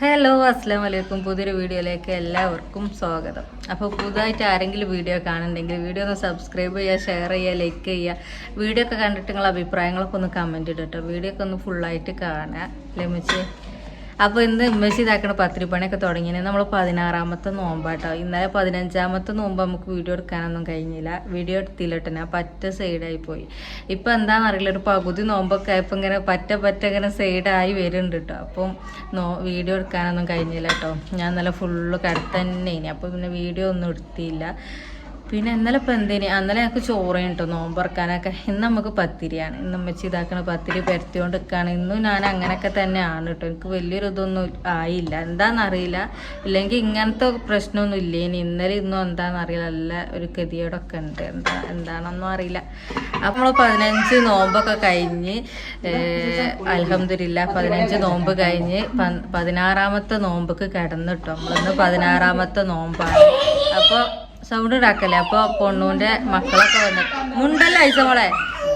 Hello അസ്സലാമു അലൈക്കും. പുതിയൊരു വീഡിയോയിലേക്ക് എല്ലാവർക്കും സ്വാഗതം. അപ്പോൾ പുതുതായിട്ട് ആരെങ്കിലും വീഡിയോ കാണുന്നുണ്ടെങ്കിൽ വീഡിയോ ഒന്ന് സബ്സ്ക്രൈബ് ചെയ്യുക, ഷെയർ ചെയ്യുക, ലൈക്ക് ചെയ്യുക. വീഡിയോ ഒക്കെ കണ്ടിട്ട് നിങ്ങളുടെ അഭിപ്രായങ്ങളൊക്കെ ഒന്ന് കമൻറ്റ് ഇട്ടോ. വീഡിയോ ഒക്കെ ഒന്ന് ഫുള്ളായിട്ട് കാണുക അല്ലേ ഉമ്മച്ചി. അപ്പോൾ ഇന്ന് ഉമ്മച്ചി ഇതാക്കണ പത്തിരിപ്പണിയൊക്കെ തുടങ്ങിയത് നമ്മൾ 16ാമത്തെ നോമ്പാട്ടോ. ഇന്നലെ 15ാമത്തെ നോമ്പ് നമുക്ക് വീഡിയോ എടുക്കാനൊന്നും കഴിഞ്ഞില്ല. വീഡിയോ എടുത്തില്ലട്ടോ, ഞാൻ പറ്റ സൈഡായി പോയി. ഇപ്പം എന്താണെന്നറിയില്ല, ഒരു പകുതി നോമ്പൊക്കെ ആയപ്പോൾ ഇങ്ങനെ പറ്റ ഇങ്ങനെ സൈഡായി വരുന്നുണ്ട് കേട്ടോ. അപ്പം വീഡിയോ എടുക്കാനൊന്നും കഴിഞ്ഞില്ല കേട്ടോ. ഞാൻ ഇന്നലെ ഫുള്ള് കിടത്തന്നെ ഇനി. അപ്പോൾ പിന്നെ വീഡിയോ ഒന്നും എടുത്തില്ല. പിന്നെ ഇന്നലെ ഇപ്പം എന്തേനി, അന്നലെ ഞങ്ങൾക്ക് ചോറേന് കേട്ടോ നോമ്പറക്കാനൊക്കെ. ഇന്ന് നമുക്ക് പത്തിരിയാണ്. ഇന്ന് ഉമ്മച്ചി ഇതാക്കണ പത്തിരി പരത്തിക്കൊണ്ട് നിൽക്കുകയാണ്. ഇന്നും ഞാൻ അങ്ങനെയൊക്കെ തന്നെയാണ് കേട്ടോ. എനിക്ക് വലിയൊരു ഇതൊന്നും ആയില്ല, എന്താണെന്നറിയില്ല. ഇല്ലെങ്കിൽ ഇങ്ങനത്തെ പ്രശ്നമൊന്നും ഇല്ല. ഇനി ഇന്നലെ ഇന്നും എന്താണെന്നറിയില്ല, നല്ല ഒരു ഗതിയോടൊക്കെ ഉണ്ട്. എന്താണെന്നൊന്നും അറിയില്ല. അപ്പോൾ നമ്മൾ 15 നോമ്പൊക്കെ കഴിഞ്ഞ് അൽഹംദുലില്ലാ 15 നോമ്പ് കഴിഞ്ഞ് 16ാമത്തെ നോമ്പൊക്കെ കിടന്നു കേട്ടോ. നമ്മളിന്ന് 16ാമത്തെ നോമ്പാണ്. അപ്പോൾ സൗണ്ട് ഉണ്ടാക്കല്ലേ. അപ്പോൾ പൊണ്ണൂൻ്റെ മക്കളൊക്കെ മുണ്ടല്ല ഐസമോളെ,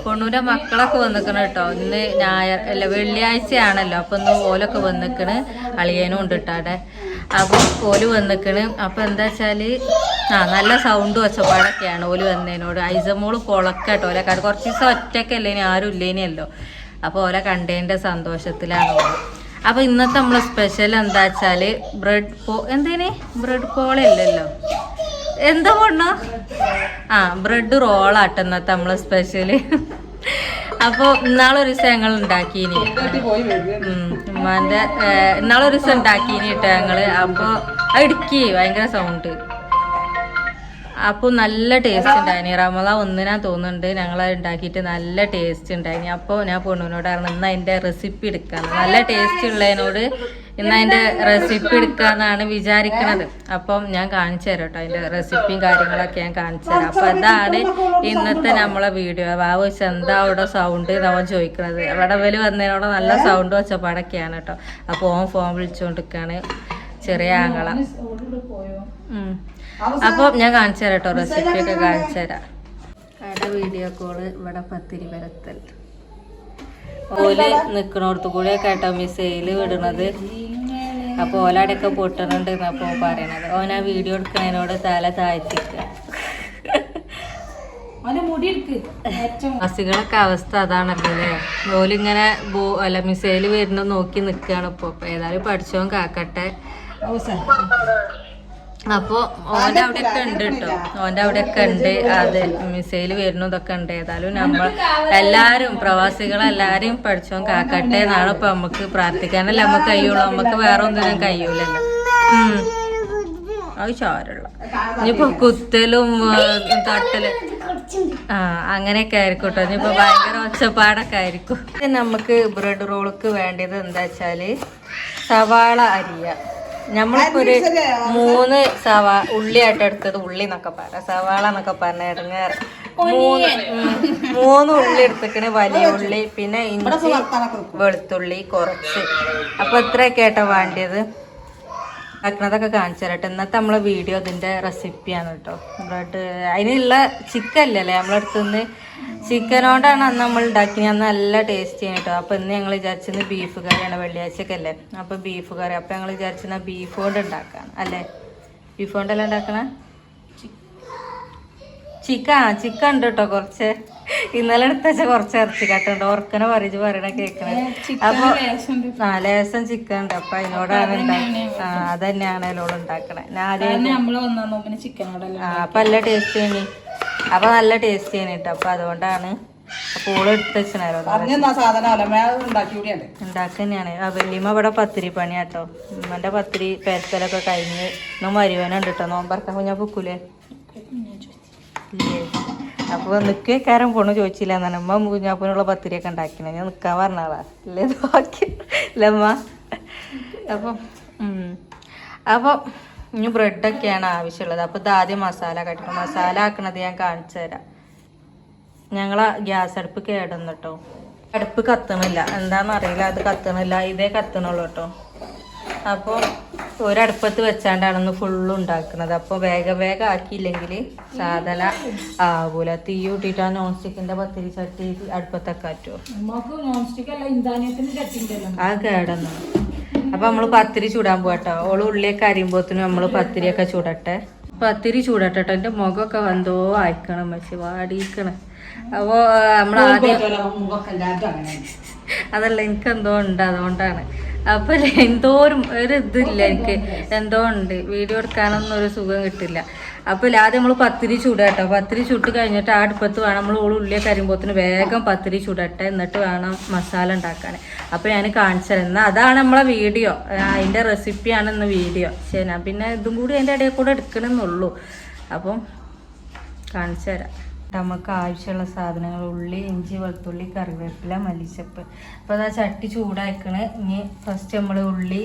പൊണ്ണൂൻ്റെ മക്കളൊക്കെ വന്നിക്കണം കേട്ടോ. ഇന്ന് വെള്ളിയാഴ്ചയാണല്ലോ. അപ്പോൾ ഇന്ന് ഓലൊക്കെ വന്നിക്കണ്, അളിയനും ഉണ്ട് കേട്ടാടെ. അപ്പോൾ ഓല് വന്നിക്കണ്. അപ്പോൾ എന്താ വെച്ചാൽ നല്ല സൗണ്ട് ഒച്ചപ്പാടൊക്കെയാണ് ഓല് വന്നതിനോട്. ഐസമോള് പൊളക്കട്ടോ. ഓലെ കുറച്ച് ദിവസം ഒറ്റക്കല്ലേ, ഇനി ആരും ഇല്ലേനിയല്ലോ. അപ്പോൾ ഓലെ കണ്ടതിൻ്റെ സന്തോഷത്തിലാണ് ഓല്. അപ്പോൾ ഇന്നത്തെ നമ്മളെ സ്പെഷ്യൽ എന്താ വെച്ചാൽ ബ്രെഡ് പോളയല്ലല്ലോ, എന്താ പൊണ്ണ ബ്രെഡ് റോളാട്ടോ ഇന്നത്തെ നമ്മളെ സ്പെഷ്യല്. അപ്പോൾ ഇന്നാളൊരു ദിവസം ഞങ്ങൾ ഉണ്ടാക്കീനി, ഉമ്മാൻ്റെ ഇന്നാളൊരു ദിവസം ഉണ്ടാക്കീനി കേട്ടോ ഞങ്ങൾ. അപ്പോൾ ഇടുക്കി ഭയങ്കര സൗണ്ട്. അപ്പോൾ നല്ല ടേസ്റ്റ് ഉണ്ടായിനി. റമദാൻ 1 തോന്നുന്നുണ്ട് ഞങ്ങൾ ഉണ്ടാക്കിയിട്ട് നല്ല ടേസ്റ്റ് ഉണ്ടായിനി. അപ്പോൾ ഞാൻ പൊണ്ണുവിനോടായിരുന്നു ഇന്ന് അതിൻ്റെ റെസിപ്പി എടുക്കാന്ന്. നല്ല ടേസ്റ്റ് ഉള്ളതിനോട് ഇന്ന് അതിൻ്റെ റെസിപ്പി എടുക്കാന്നാണ് വിചാരിക്കണത്. അപ്പം ഞാൻ കാണിച്ചു തരാം കേട്ടോ, അതിൻ്റെ റെസിപ്പിയും കാര്യങ്ങളൊക്കെ ഞാൻ കാണിച്ചു തരാം. അപ്പോൾ അതാണ് ഇന്നത്തെ നമ്മളെ വീഡിയോ. ബാബു വെച്ച് എന്താ അവിടെ സൗണ്ട് അവൻ ചോദിക്കണത്. അവിടെ വലിയ വന്നതിനോട് നല്ല സൗണ്ട് വെച്ചപ്പാടൊക്കെയാണ് കേട്ടോ. അപ്പോൾ ഓൻ ഫോൺ വിളിച്ചുകൊണ്ടിരിക്കുകയാണ്, ചെറിയ ആങ്ങള. അപ്പോൾ ഞാൻ കാണിച്ചു തരാം കേട്ടോ, റെസിപ്പിയൊക്കെ കാണിച്ചു തരാം. അവിടെ വീഡിയോ കോള്, ഇവിടെ പത്തിരി പരത്തൽ. ഓല് നിൽക്കണോടത്ത് കൂടെയൊക്കെ കേട്ടോ മിസൈല് വിടണത്. അപ്പോൾ ഓലാടൊക്കെ പൊട്ടണുണ്ട് എന്നപ്പോൾ പറയണത്. ഓൻ ആ വീഡിയോ എടുക്കണതിനോട് തല താഴ്ത്തിക്കുക. ബസ്സുകളൊക്കെ അവസ്ഥ അതാണല്ലോ അല്ലേ. ഓലിങ്ങനെ മിസൈല് വരുന്ന നോക്കി നിൽക്കുകയാണ് ഇപ്പോൾ. ഏതായാലും പഠിച്ചോൻ കാക്കട്ടെ. അപ്പോൾ ഓൻ്റെ അവിടെയൊക്കെ ഉണ്ട് കേട്ടോ, ഓൻ്റെ അവിടെയൊക്കെ ഉണ്ട്. അത് മിസൈല് വരുന്നതൊക്കെ ഉണ്ട്. ഏതായാലും നമ്മൾ എല്ലാവരും പ്രവാസികളെല്ലാവരെയും പഠിച്ചോ കാക്കട്ടെ എന്നാണ് ഇപ്പം നമുക്ക് പ്രാർത്ഥിക്കാനല്ലേ നമുക്ക് കഴിയുള്ളൂ. നമുക്ക് വേറെ ഒന്നിനും കഴിയൂലല്ലോ. അത് ചോരുള്ള ഇനിയിപ്പോൾ കുത്തലും തട്ടല് അങ്ങനെയൊക്കെ ആയിരിക്കും കേട്ടോ. ഇനിയിപ്പോൾ ഭയങ്കര ഒച്ചപ്പാടൊക്കെ ആയിരിക്കും. നമുക്ക് ബ്രെഡ് റോൾക്ക് വേണ്ടത് എന്താ വെച്ചാൽ സവാള അരിയ. നമ്മളിപ്പോ ഒരു 3 ഉള്ളിയായിട്ട് എടുത്തത്, ഉള്ളി എന്നൊക്കെ പറയാം, സവാള എന്നൊക്കെ പറഞ്ഞ ഇടങ്ങേറ്. 3 ഉള്ളി എടുത്തേക്കണ്, വലിയ ഉള്ളി, പിന്നെ ഇഞ്ചി വെളുത്തുള്ളി കുറച്ച്. അപ്പൊ ഇത്രയൊക്കെ ആയിട്ടാ വേണ്ടിയത്. ആക്കണതൊക്കെ കാണിച്ചു തരട്ടെ. ഇന്നത്തെ നമ്മളെ വീഡിയോ ഇതിന്റെ റെസിപ്പിയാണ് കേട്ടോ. ബ്രെഡ് അതിനുള്ള ചിക്കൻ അല്ലല്ലേ നമ്മളടുത്തുനിന്ന്, ചിക്കനോണ്ടാണ് അന്ന് നമ്മൾ ഉണ്ടാക്കിയത്. അന്ന് നല്ല ടേസ്റ്റ് ചെയ്യും കേട്ടോ. അപ്പോൾ ഇന്ന് ഞങ്ങൾ വിചാരിച്ചത് ബീഫ് കറിയാണ്, വെള്ളിയാഴ്ചക്കല്ലേ. അപ്പോൾ ബീഫ് കറി. അപ്പോൾ ഞങ്ങൾ വിചാരിച്ചത് ബീഫ് കൊണ്ട് ഉണ്ടാക്കാണ് അല്ലേ. ബീഫ് കൊണ്ടല്ലേ ഉണ്ടാക്കണ? ചിക്കൻ ഉണ്ട് കേട്ടോ കുറച്ച്. ഇന്നലെ എടുത്ത കുറച്ച് ഇറച്ചി കട്ടുണ്ട്. ഓർക്കനെ പറയിച്ച് പറയണ കേൾക്കണേ. അപ്പോൾ ലേശം ചിക്കൻ ഉണ്ട്. അപ്പം അതിനോടാണ് ഉണ്ടാക്കുന്നത്. അതന്നെയാണല്ലോ ഉണ്ടാക്കണേ. അപ്പം നല്ല ടേസ്റ്റ് ചെയ്യണി. അപ്പം നല്ല ടേസ്റ്റ് ചെയ്യണ കേട്ടോ. അപ്പം അതുകൊണ്ടാണ്. അപ്പോൾ ഓള് എടുത്ത് വെച്ചോ ഉണ്ടാക്കുന്നതാണ്. വല്യമ്മ ഇവിടെ പത്തിരി പണി കേട്ടോ. ഉമ്മൻ്റെ പത്തിരി പേരത്തലൊക്കെ കഴിഞ്ഞ് ഇന്നും വരുവാനുണ്ട് കേട്ടോ. നോമ്പറക്കാൻ കുഞ്ഞാ പൊക്കൂലേ? അപ്പോൾ നിൽക്കാരം പൊണ്ണു ചോദിച്ചില്ല എന്നാണ്. ഉമ്മ കുഞ്ഞാപ്പനുള്ള പത്തിരിയൊക്കെ ഉണ്ടാക്കിനെ. ഞാൻ നിൽക്കാൻ പറഞ്ഞാളാ അല്ലേ ബാക്കി അല്ലമ്മ. അപ്പം ഇനി ബ്രെഡൊക്കെയാണ് ആവശ്യമുള്ളത്. അപ്പോൾ ഇത് ആദ്യം മസാല കട്ടിക്കും. മസാല ആക്കണത് ഞാൻ കാണിച്ചു തരാം. ഞങ്ങളെ ഗ്യാസ് അടുപ്പ് കേടന്നു കേട്ടോ. അടുപ്പ് കത്തണില്ല, എന്താണെന്നറിയില്ല. അത് കത്തണില്ല, ഇതേ കത്തണുള്ളൂ കേട്ടോ. അപ്പോൾ ഒരടുപ്പത്ത് വെച്ചാണ്ടാണ് ഫുള്ളും ഉണ്ടാക്കുന്നത്. അപ്പോൾ വേഗം ആക്കിയില്ലെങ്കിൽ സാധന ആകൂല. തീ കൂട്ടിയിട്ട് ആ നോൺ സ്റ്റിക്കിന്റെ പത്തിരി ചട്ടി അടുപ്പത്തൊക്കെ പറ്റുമോ? ആ കേടന്നു. അപ്പൊ നമ്മള് പത്തിരി ചൂടാൻ പോട്ടോ. ഓള് ഉള്ളിയൊക്കെ അരിയുമ്പോത്തിന് നമ്മള് പത്തിരിയൊക്കെ ചൂടട്ടെ. പത്തിരി ചൂടട്ടെ. എന്റെ മുഖമൊക്കെ എന്തോ അയക്കണം പക്ഷെ വാടിക്കണം. അപ്പോ നമ്മളാദ്യം അതല്ല എനിക്ക് എന്തോ ഉണ്ട് അതുകൊണ്ടാണ്. അപ്പൊ എന്തോ ഒരു ഇതില്ല എനിക്ക്, എന്തോ ഉണ്ട്. വീഡിയോ എടുക്കാനൊന്നും ഒരു സുഖം കിട്ടില്ല. അപ്പൊ ആദ്യം നമ്മൾ പത്തിരി ചൂടാട്ടോ. പത്തിരി ചുട്ട് കഴിഞ്ഞിട്ട് ആ അടുപ്പത്ത് വേണം നമ്മൾ ഉള്ളിയൊക്കെ അരിയുമ്പോത്തിന് വേഗം പത്തിരി ചൂടട്ടെ. എന്നിട്ട് വേണം മസാല ഉണ്ടാക്കാൻ. അപ്പൊ ഞാൻ കാണിച്ചു തരാം. എന്നാൽ അതാണ് നമ്മളെ വീഡിയോ, അതിന്റെ റെസിപ്പിയാണ് ഇന്ന് വീഡിയോ. ശരി, ഞാൻ പിന്നെ ഇതും കൂടി അതിൻ്റെ ഇടയിൽ കൂടെ എടുക്കണമെന്നുള്ളൂ. അപ്പം കാണിച്ചു തരാം. നമുക്ക് ആവശ്യമുള്ള സാധനങ്ങൾ ഉള്ളി, ഇഞ്ചി, വെളുത്തുള്ളി, കറിവേപ്പില, മല്ലിച്ചപ്പ്. അപ്പോൾ അതാ ചട്ടി ചൂടാക്കണേ. ഇനി ഫസ്റ്റ് നമ്മൾ ഉള്ളി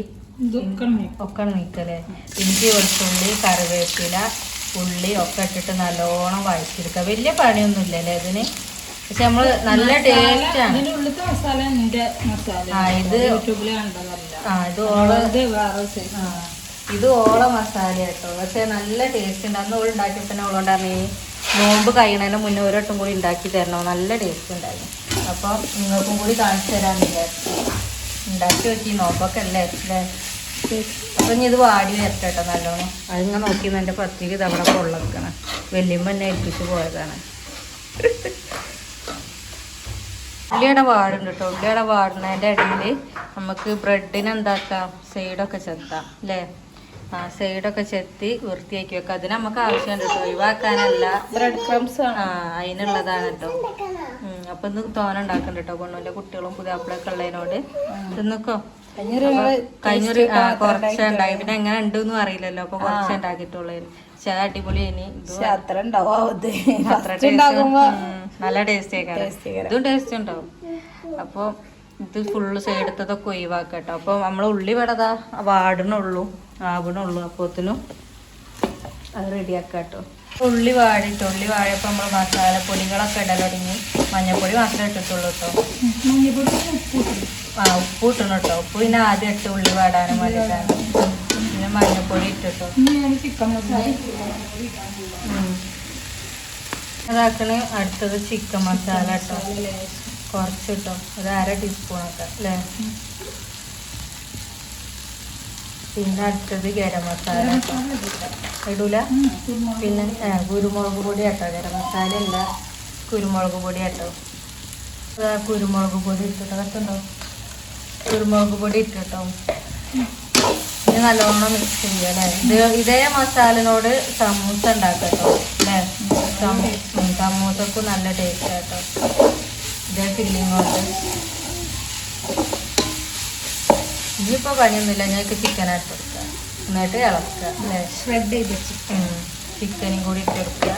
ഒക്കെ നീക്കല്ലേ. ഇഞ്ചി, വെളുത്തുള്ളി, കറിവേപ്പില, ഉള്ളി ഒക്കെ ഇട്ടിട്ട് നല്ലോണം വഴറ്റിയെടുക്കുക. വലിയ പണിയൊന്നും ഇല്ലല്ലേ ഇതിന്, പക്ഷെ നമ്മള് നല്ല ടേസ്റ്റ് ആണ്. ഇത് ഓള മസാല കേട്ടോ. പക്ഷെ നല്ല ടേസ്റ്റ് ഉണ്ട്. അന്ന് ഓൾ ഉണ്ടാക്കിയപ്പോൾ തന്നെ ഓളുണ്ടായിരുന്നു നോമ്പ് കഴിയണതിന് മുന്നേ ഒരു വട്ടം കൂടി ഉണ്ടാക്കി തരണോ. നല്ല ടേസ്റ്റ് ഉണ്ടായിരുന്നു. അപ്പം നിങ്ങൾക്കും കൂടി കാണിച്ചു തരാമെന്നില്ല, ഉണ്ടാക്കി നോക്കി. നോമ്പൊക്കെ അല്ലേ അല്ലേ. അപ്പം ഇനി ഇത് വാടി വരട്ടെ കേട്ടോ നല്ലോണം. അതിങ്ങനെ നോക്കി എൻ്റെ പത്തിരി തവണ പൊള്ളക്കണം. വലിയമ്മ എന്നെ ഏൽപ്പിച്ച് പോയതാണ്. ഉള്ളിയുടെ വാടുണ്ട് കേട്ടോ. ഉള്ളിയുടെ വാടുന്നതിൻ്റെ ഇടയിൽ നമുക്ക് ബ്രെഡിന് എന്താക്കാം, സൈഡൊക്കെ ചെത്താം അല്ലേ. സൈഡൊക്കെ ചെത്തി വൃത്തിയാക്കി വെക്കാം. അതിന് നമുക്ക് ആവശ്യമുണ്ട് കേട്ടോ, ഒഴിവാക്കാനല്ല. ബ്രെഡ് ക്രംസ് അതിനുള്ളതാണ് കേട്ടോ. അപ്പൊ ഇന്ന് തോന ഉണ്ടാക്കണ്ട കേട്ടോ. കൊണ്ടുവന്റെ കുട്ടികളും പുതിയാപ്പിളൊക്കെ ഉള്ളതിനോട് തിന്നൊക്കോ. കഴിഞ്ഞൊരു കുറച്ചേ ഉണ്ടായി. പിന്നെ എങ്ങനെ ഉണ്ടെന്നും അറിയില്ലല്ലോ. അപ്പൊ കുറച്ചേ ഉണ്ടാക്കിയിട്ടുള്ളൂ. പക്ഷെ അത് അടിപൊളി. ഇനി നല്ല ടേസ്റ്റ് ആയിക്കാരം. ഇതും ടേസ്റ്റ് ഉണ്ടാവും. അപ്പൊ ഇത് ഫുള്ള് സൈഡത്തതൊക്കെ ഒഴിവാക്കട്ടോ. അപ്പൊ നമ്മള് ഉള്ളി വേടതാ വാടണുള്ളൂ, ആവണുള്ളൂ. അപ്പോത്തിനും അത് റെഡിയാക്കാട്ടോ. ഉള്ളി വാടിട്ടോ. ഉള്ളി വാടിയപ്പോ നമ്മള് മസാലപ്പൊടികളൊക്കെ ഇടാൻ തുടങ്ങി. മഞ്ഞപ്പൊടി മാത്രമേ ഇട്ടിട്ടുള്ളൂ കേട്ടോ. ഉപ്പ് ഇട്ടണം കേട്ടോ. ഉപ്പ് പിന്നെ ആദ്യം ഇട്ട് ഉള്ളി വാടാനും വേണ്ടിയിട്ടാണ്. പിന്നെ മഞ്ഞപ്പൊടി ഇട്ടിട്ടോ. അതാക്കണേ. അടുത്തത് ചിക്കൻ മസാല കേട്ടോ. കുറച്ച് കിട്ടും, ഒരു 1/2 ടീസ്പൂണൊക്കെ അല്ലേ. പിന്നെ അടുത്തത് ഗരം മസാല ഇടൂല. പിന്നെ കുരുമുളക് പൊടി കേട്ടോ. ഗരം മസാല അല്ല, കുരുമുളക് പൊടി കേട്ടോ. കുരുമുളക് പൊടി ഇട്ടിട്ടോ. കത്തുണ്ടോ? കുരുമുളക് പൊടി ഇട്ടിട്ടോ. ഇത് നല്ലോണം മിക്സ് ചെയ്യുക അല്ലേ. ഇതേ മസാലനോട് സമൂസ ഉണ്ടാക്കട്ടോ അല്ലേ. സമൂസക്കും നല്ല ടേസ്റ്റ് കേട്ടോ. ഇതേ ഫില്ലിങ് കൊണ്ട്. ഇനിയിപ്പോൾ പണിയൊന്നുമില്ല. ഞങ്ങൾക്ക് ചിക്കൻ ഇട്ട് കൊടുക്കുക, എന്നിട്ട് ഇളക്കുക അല്ലേ. ഷ്രെഡ് ചെയ്ത് ചിക്കനും കൂടി ഇട്ട് കൊടുക്കുക,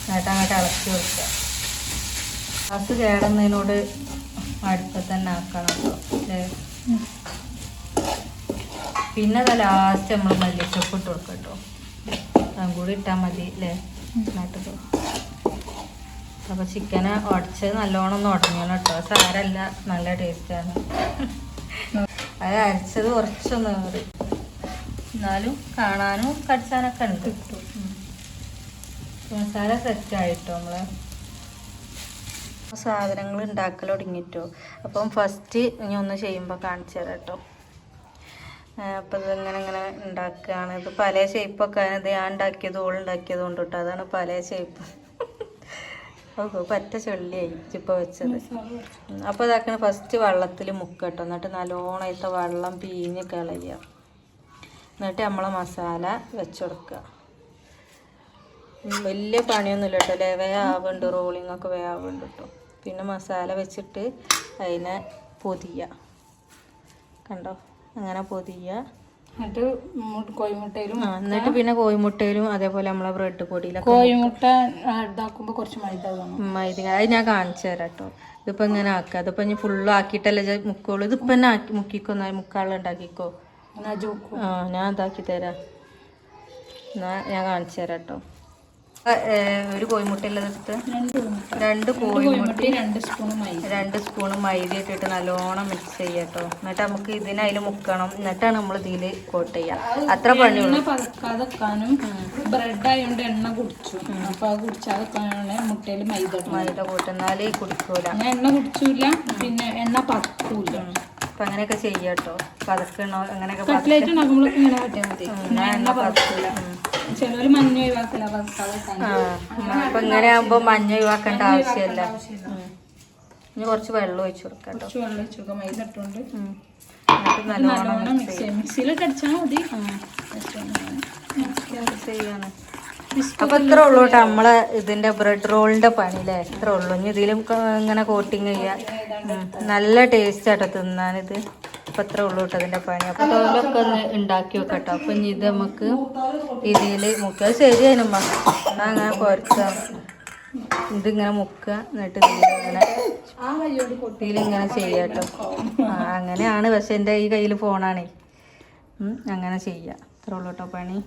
എന്നിട്ട് അങ്ങോട്ട് ഇളക്കി കൊടുക്കുക. ഗ്യാസ് കേടുന്നതിനോട് അടുപ്പത്ത് തന്നെ ആക്കണം അല്ലേ. പിന്നെ അത് ലാസ്റ്റ് നമ്മൾ മല്ലിച്ചപ്പ് ഇട്ട് കൊടുക്കുക കേട്ടോ. അതും കൂടി ഇട്ടാൽ മതി അല്ലേ. എന്നിട്ട് അപ്പൊ ചിക്കനെ ഉടച്ചത് നല്ലോണം ഒന്ന് ഉടഞ്ഞാണ് കേട്ടോ. സാരല്ല, നല്ല ടേസ്റ്റാണ്. അത് അരച്ചത് കുറച്ചൊന്ന് കയറി, എന്നാലും കാണാനും കടിച്ചാനൊക്കെ ഉണ്ട്. മസാല സെറ്റായിട്ടോ. നമ്മള് സാധനങ്ങൾ ഉണ്ടാക്കൽ തുടങ്ങിട്ടോ. അപ്പം ഫസ്റ്റ് ഇനി ഒന്ന് ചെയ്യുമ്പോൾ കാണിച്ചു തരാം കേട്ടോ. അപ്പം ഇതിങ്ങനെ ഇങ്ങനെ ഉണ്ടാക്കുകയാണ്. ഇത് പല ഷേപ്പൊക്കെ. ഇത് ഞാൻ ഉണ്ടാക്കിയത് ഓളുണ്ടാക്കിയത് കൊണ്ട് കേട്ടോ. അതാണ് പല ഷേപ്പ്. ഓഹോ, പറ്റ ചെള്ളിയായി ഇപ്പം വെച്ചത്. അപ്പോൾ ഇതാക്കണ ഫസ്റ്റ് വെള്ളത്തിൽ മുക്കട്ടോ. എന്നിട്ട് നല്ലോണം ഇത്ത വെള്ളം പീഞ്ഞ് കളയുക. എന്നിട്ട് നമ്മളെ മസാല വെച്ചുകൊടുക്കുക. വലിയ പണിയൊന്നുമില്ല കേട്ടോ. അല്ലേ, വേവുണ്ട്. റോളിംഗ് ഒക്കെ വേവുണ്ട് കേട്ടോ. പിന്നെ മസാല വെച്ചിട്ട് അതിനെ പൊതിയുക. കണ്ടോ, അങ്ങനെ പൊതിയുക. എന്നിട്ട് കോഴിമുട്ടയിലും എന്നിട്ട് പിന്നെ കോഴിമുട്ടയിലും അതേപോലെ നമ്മളെ ബ്രെഡ് പൊടിയിലൊക്കെ കോഴിമുട്ട ഇതാക്കുമ്പോൾ കുറച്ച് മൈദ അത് ഞാൻ കാണിച്ചു തരാം കേട്ടോ. ഇതിപ്പോൾ ഇങ്ങനെ ആക്കുക. അതിപ്പോൾ ഇനി ഫുള്ള് ആക്കിയിട്ടല്ലേ മുക്കുള്ളൂ. ഇതിപ്പോൾ തന്നെ ആക്കി മുക്കിക്കോ. മുക്കാളം ഉണ്ടാക്കിക്കോ. ഞാൻ ഇതാക്കി തരാം. എന്നാ ഞാൻ കാണിച്ചു തരാം കേട്ടോ. ഒരു കോഴിമുട്ടയിലെടുത്ത് 2 കോഴിമുട്ട 2 സ്പൂണ് മൈദ ഇട്ടിട്ട് നല്ലോണം മിക്സ് ചെയ്യുക കേട്ടോ. എന്നിട്ട് നമുക്ക് ഇതിനതിൽ മുക്കണം. എന്നിട്ടാണ് നമ്മൾ ഇതിൽ കോട്ട് ചെയ്യുക. അത്ര പണിയുള്ളൂ. ബ്രെഡ് ആയതുകൊണ്ട് എണ്ണ കുടിച്ചു. അപ്പൊ അത് കുടിച്ചാൽ മുട്ടയിൽ മൈദ കൂട്ടുന്നാല് കുടിക്കൂല. എണ്ണ കുടിച്ചില്ല, പിന്നെ എണ്ണ പക്കൂല. അപ്പം അങ്ങനെയൊക്കെ ചെയ്യാട്ടോ. പതക്കണോ അങ്ങനെയൊക്കെ കട്ട്ലേറ്റ് ഉണ്ടാക്കുമ്പോൾ ഇങ്ങനെ കാട്ടിയാൽ മതി. ചിലവർ മഞ്ഞ ഒഴിവാക്കില്ല. അപ്പം ഇങ്ങനെ ആകുമ്പോൾ മഞ്ഞ ഒഴിവാക്കേണ്ട ആവശ്യമില്ല. ഇനി കുറച്ച് വെള്ളം ഒഴിച്ചു കൊടുക്കാം കേട്ടോ. കുറച്ച് വെള്ളം ഒഴിച്ചു കൊടുക്കാം. മൈദ ഇട്ടുകൊണ്ട് നല്ലോണം മിക്സിയിലിട്ട് അടിച്ചാൽ മതി. ചെയ്യാണ്. അപ്പൊ ഇത്ര ഉള്ളൂ കേട്ടോ നമ്മളെ ഇതിന്റെ ബ്രെഡ് റോളിന്റെ പണി അല്ലേ. ഇത്ര ഉള്ളൂ. ഇനി ഇതിലും ഇങ്ങനെ കോട്ടിങ് ചെയ്യാം. നല്ല ടേസ്റ്റ് ആട്ടോ തിന്നാനിത്. അപ്പൊ ഇത്ര ഉള്ളൂ കേട്ടോ ഇതിന്റെ പണി. അപ്പൊ തോലൊക്കെ ഒന്ന് ഉണ്ടാക്കി വെക്കട്ടോ. അപ്പൊ ഇനി ഇത് നമുക്ക് ഇതില് മുക്കുക. ശരിയായിരുന്നു എന്നാ അങ്ങനെ കുറക്കാം. ഇതിങ്ങനെ മുക്കുക. എന്നിട്ട് ഇതിലിങ്ങനെ ചെയ്യാട്ടോ. അങ്ങനെയാണ്. പക്ഷെ എൻ്റെ ഈ കയ്യിൽ ഫോണാണേ. അങ്ങനെ ചെയ്യാം. ഇത്ര ഉള്ളൂ കേട്ടോ പണി.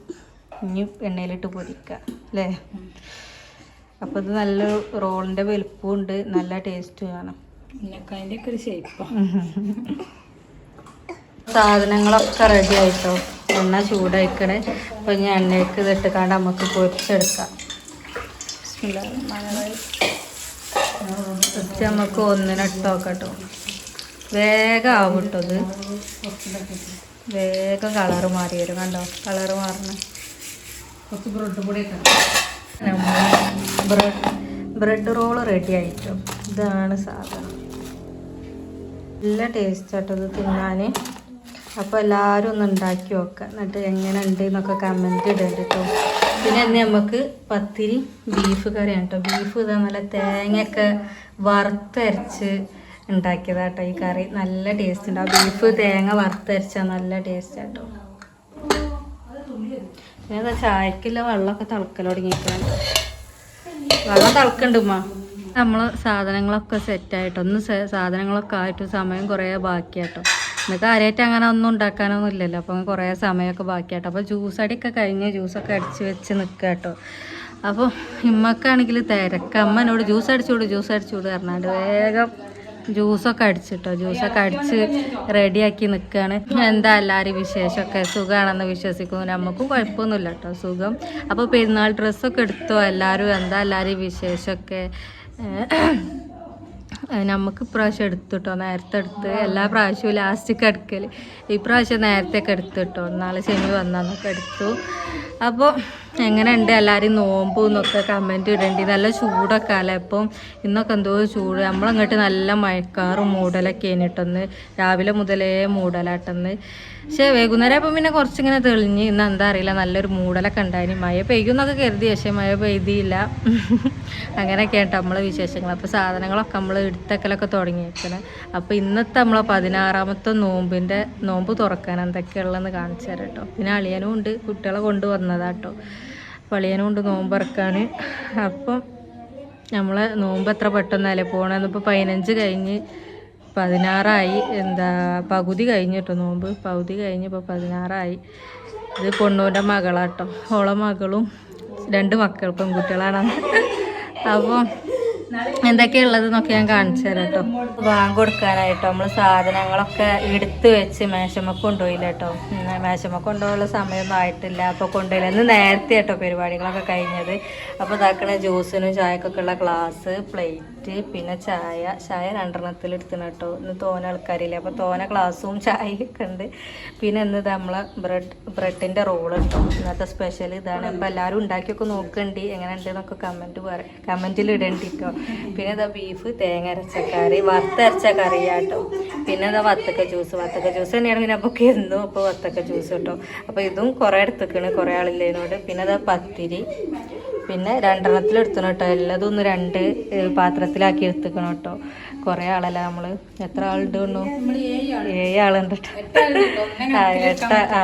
ഇനി എണ്ണയിലിട്ട് പൊരിക്കുക അല്ലേ. അപ്പോൾ ഇത് നല്ല റോളിൻ്റെ വലുപ്പവും ഉണ്ട്, നല്ല ടേസ്റ്റും ആണ്. സാധനങ്ങളൊക്കെ റെഡി ആയിട്ടോ. എണ്ണ ചൂടായിക്കണേ. അപ്പോൾ ഇനി എണ്ണയ്ക്ക് ഇതിട്ടിക്കാണ്ട് നമുക്ക് പൊരിച്ചെടുക്കാം. നമുക്ക് ഒന്നിനിട്ട് നോക്കട്ടോ. വേഗം ആവും കേട്ടോ. ഇത് വേഗം കളറ് മാറി വരും. കണ്ടോ കളറ് മാറണം. കുറച്ച് ബ്രെഡ് പൊടിയൊക്കെ ബ്രെഡ് റോള് റെഡി ആയിട്ടോ. ഇതാണ് സാധനം. നല്ല ടേസ്റ്റ് ആട്ടോ ഇത് തിന്നാൻ. അപ്പോൾ എല്ലാവരും ഒന്ന് ഉണ്ടാക്കി നോക്കുക. എന്നിട്ട് എങ്ങനെ ഉണ്ട് എന്നൊക്കെ കമൻറ്റ് ഇടേണ്ട കേട്ടോ. പിന്നെ ഇന്ന് നമുക്ക് പത്തിരി ബീഫ് കറിയാണ് കേട്ടോ. ബീഫ് ഇതാ നല്ല തേങ്ങയൊക്കെ വറുത്തരച്ച് ഉണ്ടാക്കിയതാട്ടോ ഈ കറി. നല്ല ടേസ്റ്റ് ഉണ്ട്. ആ ബീഫ് തേങ്ങ വറുത്തരച്ചാൽ നല്ല ടേസ്റ്റ് ആട്ടോ. പിന്നെ ചായക്കുള്ള വെള്ളമൊക്കെ തിളക്കൽ തുടങ്ങിയിരിക്കണം. വെള്ളം തിളക്കണ്ടുമ്മ. നമ്മൾ സാധനങ്ങളൊക്കെ സെറ്റായിട്ടോ. ഒന്ന് സാധനങ്ങളൊക്കെ ആയിട്ട് സമയം കുറേ ബാക്കിയാട്ടോ. ഇന്ന് കാര്യമായിട്ട് അങ്ങനെ ഒന്നും ഉണ്ടാക്കാനൊന്നും ഇല്ലല്ലോ. അപ്പം കുറേ സമയമൊക്കെ ബാക്കിയാട്ടോ. അപ്പോൾ ജ്യൂസ് അടിയൊക്കെ കഴിഞ്ഞ് ജ്യൂസൊക്കെ അടിച്ച് വെച്ച് നിൽക്കുക കേട്ടോ. അപ്പോൾ ഇമ്മക്കാണെങ്കിൽ തിരക്ക്. അമ്മ എന്നോട് ജ്യൂസ് അടിച്ചുകൂട് പറഞ്ഞാണ്ട് വേഗം ജ്യൂസൊക്കെ അടിച്ചിട്ടോ. ജ്യൂസൊക്കെ അടിച്ച് റെഡിയാക്കി നിൽക്കുകയാണ്. എന്താ എല്ലാവരും വിശേഷമൊക്കെ സുഖമാണെന്ന് വിശ്വസിക്കുന്നു. നമുക്കും കുഴപ്പമൊന്നുമില്ല കേട്ടോ, സുഖം. അപ്പോൾ പെരുന്നാൾ ഡ്രസ്സൊക്കെ എടുത്തോ എല്ലാവരും? എന്താ എല്ലാവരും വിശേഷമൊക്കെ? നമുക്ക് ഇപ്രാവശ്യം എടുത്തു കേട്ടോ. നേരത്തെ എടുത്ത് എല്ലാ പ്രാവശ്യവും ലാസ്റ്റൊക്കെ എടുക്കൽ. ഇപ്രാവശ്യം നേരത്തെയൊക്കെ എടുത്തു കേട്ടോ. നാളെ ശനി വന്നൊക്കെ എടുത്തു. അപ്പോൾ എങ്ങനെയുണ്ട് എല്ലാവരും നോമ്പ് എന്നൊക്കെ കമൻറ്റ് ഇടേണ്ടി. നല്ല ചൂടൊക്കെ അല്ലേ ഇപ്പം. ഇന്നൊക്കെ എന്തോ ചൂട്. നമ്മളങ്ങോട്ട് നല്ല മഴക്കാറും മൂടലൊക്കെ കഴിഞ്ഞിട്ടൊന്ന് രാവിലെ മുതലേ മൂടലാട്ടെന്ന്. പക്ഷേ വൈകുന്നേരം അപ്പം പിന്നെ കുറച്ചിങ്ങനെ തെളിഞ്ഞ്. ഇന്ന് എന്താ അറിയില്ല, നല്ലൊരു മൂടലൊക്കെ ഉണ്ടായിന്. മഴ പെയ്യുന്നൊക്കെ കരുതി, പക്ഷേ മഴ പെയ്തിയില്ല. അങ്ങനെയൊക്കെ ആയിട്ട് നമ്മളെ വിശേഷങ്ങൾ. അപ്പോൾ സാധനങ്ങളൊക്കെ നമ്മൾ എടുത്തക്കലൊക്കെ തുടങ്ങിയേക്കണേ. അപ്പോൾ ഇന്നത്തെ നമ്മളെ 16ാമത്തെ നോമ്പ് തുറക്കാൻ എന്തൊക്കെയുള്ളതെന്ന് കാണിച്ചു തരാം കേട്ടോ. പിന്നെ അളിയനും ഉണ്ട്, കുട്ടികളെ കൊണ്ടുവന്നതാട്ടോ. അപ്പോൾ അളിയനും ഉണ്ട് നോമ്പ് തുറക്കാൻ. അപ്പം നമ്മളെ നോമ്പ് എത്ര പെട്ടെന്നല്ലേ പോകണമെന്നിപ്പോൾ 15 കഴിഞ്ഞ് 16 എന്താ പകുതി കഴിഞ്ഞിട്ടോ. നോമ്പ് പകുതി കഴിഞ്ഞ് ഇപ്പോൾ 16. ഇത് പൊണ്ണൂൻ്റെ മകളാട്ടോ. ഓളെ മകളും 2 മക്കൾ പെൺകുട്ടികളാണ്. അപ്പോൾ എന്തൊക്കെയുള്ളത് എന്നൊക്കെ ഞാൻ കാണിച്ചു തരാം കേട്ടോ. ബാങ്ക് കൊടുക്കാനായിട്ടോ നമ്മൾ സാധനങ്ങളൊക്കെ എടുത്ത് വെച്ച് മേശമ്മക്ക് കൊണ്ടുപോയില്ല കേട്ടോ. മേശമ്മക്ക് കൊണ്ടുപോകാനുള്ള സമയമൊന്നും ആയിട്ടില്ല. അപ്പോൾ കൊണ്ടുപോയില്ല. ഇന്ന് നേരത്തെ കേട്ടോ പരിപാടികളൊക്കെ കഴിഞ്ഞത്. അപ്പോൾ ഇതാക്കണ ജ്യൂസിനും ചായക്കൊക്കെ ഉള്ള ഗ്ലാസ്, പ്ലേറ്റ്, പിന്നെ ചായ 2 എടുത്തിന് കേട്ടോ. ഇന്ന് തോന ആൾക്കാരില്ല. അപ്പോൾ തോന ഗ്ലാസ്സും ചായയൊക്കെ ഉണ്ട്. പിന്നെ ഇന്ന് നമ്മളെ ബ്രെഡിൻ്റെ റോള് കേട്ടോ. ഇന്നത്തെ സ്പെഷ്യൽ ഇതാണ്. അപ്പോൾ എല്ലാവരും ഉണ്ടാക്കിയൊക്കെ നോക്കണ്ടി. എങ്ങനെ ഉണ്ട് എന്നൊക്കെ കമൻറ്റിൽ ഇടേണ്ടി കേട്ടോ. പിന്നെ ഇതാ ബീഫ് തേങ്ങ അരച്ച കറി, വറുത്തരച്ച കറിയാട്ടോ. പിന്നെ ഇതാ വത്തക്ക ജ്യൂസ് തന്നെയാണ്. പിന്നെ അപ്പോൾ എന്നും അപ്പോൾ വത്തക്ക ജ്യൂസ് കേട്ടോ. അപ്പോൾ ഇതും കുറേ എടുത്തേക്കണ്, കുറേ ആളില്ലേനോട്. പിന്നെ ഇതാ പത്തിരി, പിന്നെ 2 എടുത്തണം കേട്ടോ. എല്ലാതും ഒന്ന് 2 പാത്രത്തിലാക്കി എടുത്തേക്കണം കേട്ടോ. കുറേ ആളല്ല നമ്മൾ. എത്ര ആളുണ്ട് കൊണ്ടു? 7 ആളുണ്ട് കേട്ടോ.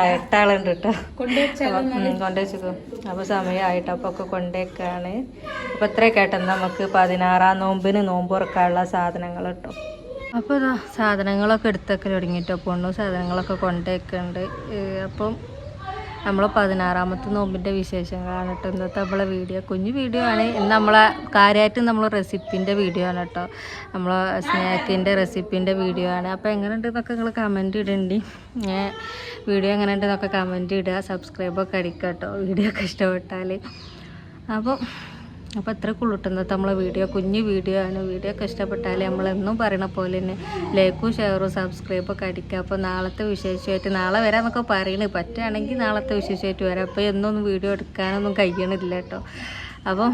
8 ആളുണ്ട് കേട്ടോ. കൊണ്ടുവച്ചേക്കും. അപ്പോൾ സമയമായിട്ടോ. അപ്പോൾ ഒക്കെ കൊണ്ടേക്കാണ്. അപ്പോൾ ഇത്രയൊക്കെ ആയിട്ട് നമുക്ക് 16ാം നോമ്പിന് നോമ്പ് തുറക്കാനുള്ള സാധനങ്ങൾ കേട്ടോ. അപ്പോൾ ഇതാ സാധനങ്ങളൊക്കെ എടുത്തൊക്കെ തുടങ്ങിയിട്ടോ. പൊണ്ണു സാധനങ്ങളൊക്കെ കൊണ്ടേക്കുന്നുണ്ട്. അപ്പം നമ്മൾ 16ാമത്തെ നോമ്പിൻ്റെ വിശേഷങ്ങളാണ് കേട്ടോ ഇന്നത്തെ നമ്മളെ വീഡിയോ. കുഞ്ഞു വീഡിയോ ആണ്. ഇന്ന് നമ്മളെ കാര്യമായിട്ട് നമ്മൾ റെസിപ്പിൻ്റെ വീഡിയോ ആണ് കേട്ടോ. നമ്മൾ സ്നാക്കിൻ്റെ റെസിപ്പിൻ്റെ വീഡിയോ ആണ്. അപ്പോൾ എങ്ങനെയുണ്ട് എന്നൊക്കെ നിങ്ങൾ കമൻറ്റ് ഇടേണ്ടി. വീഡിയോ എങ്ങനെയുണ്ട് എന്നൊക്കെ കമൻറ്റ് ഇടുക. സബ്സ്ക്രൈബൊക്കെ അടിക്കുക കേട്ടോ വീഡിയോ ഒക്കെ ഇഷ്ടപ്പെട്ടാൽ. അപ്പോൾ അപ്പോൾ അത്രയ്ക്ക് ഉള്ളിട്ടുന്നത് നമ്മളെ വീഡിയോ കുഞ്ഞു വീഡിയോ ആണ്. വീഡിയോ ഒക്കെ ഇഷ്ടപ്പെട്ടാൽ നമ്മളെന്നും പറയണ പോലെ തന്നെ ലൈക്കും ഷെയറും സബ്സ്ക്രൈബൊക്കെ അടിക്കുക. അപ്പോൾ നാളത്തെ വിശേഷമായിട്ട് നാളെ വരാമെന്നൊക്കെ പറയണേ, പറ്റുകയാണെങ്കിൽ നാളത്തെ വിശേഷമായിട്ട് വരാം. അപ്പോൾ എന്നൊന്നും വീഡിയോ എടുക്കാനൊന്നും കഴിയണില്ല കേട്ടോ. അപ്പം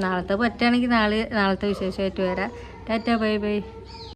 നാളത്തെ പറ്റുകയാണെങ്കിൽ നാളത്തെ വിശേഷമായിട്ട് വരാം. Tata bye bye.